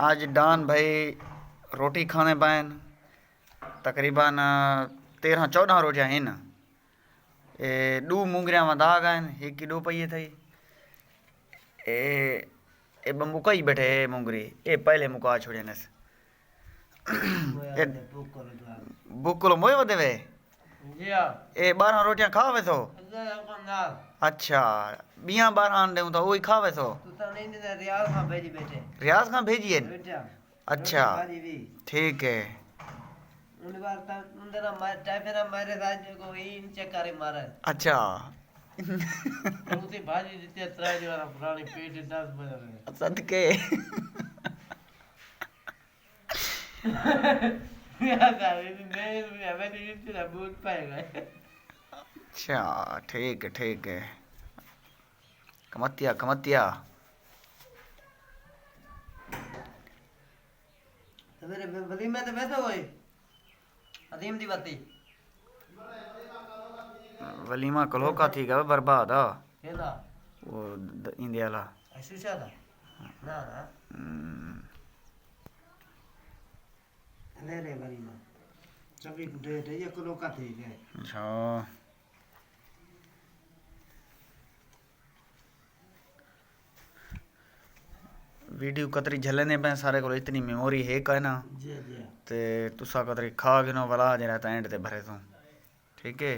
आज डान भाई रोटी खाने बैन तकरीबन 13-14 रोजा हैं ए 2 मुंगरिया में दाग आन एक दो पहिए थई ए ए मुका ही बैठे ए मुंगरी ए पहले मुका छोड़े नस बुकलो मोयो देवे ए 12 रोटियां खावे तो अच्छा 12 दे तो वही खावे तो रियाज खां भेजी है अच्छा ठीक है अच्छा सदके अच्छा ठीक है कमतिया कमतिया मेरे वलीमे ते बैठो होए अदीम दी बाती वलीमा कलोका थी गया बर्बाद आ केला वो इंडिया ला ऐसे चला ना ना ले रे वलीमा सभी डेट है ये कलोका थी गए अच्छा वीडियो कतरी झलने पे सारे को इतनी मेमोरी है का ना जी जी ते तुसा कतरी खा गिनो वाला जरा एंड ते भरे तू ठीक है।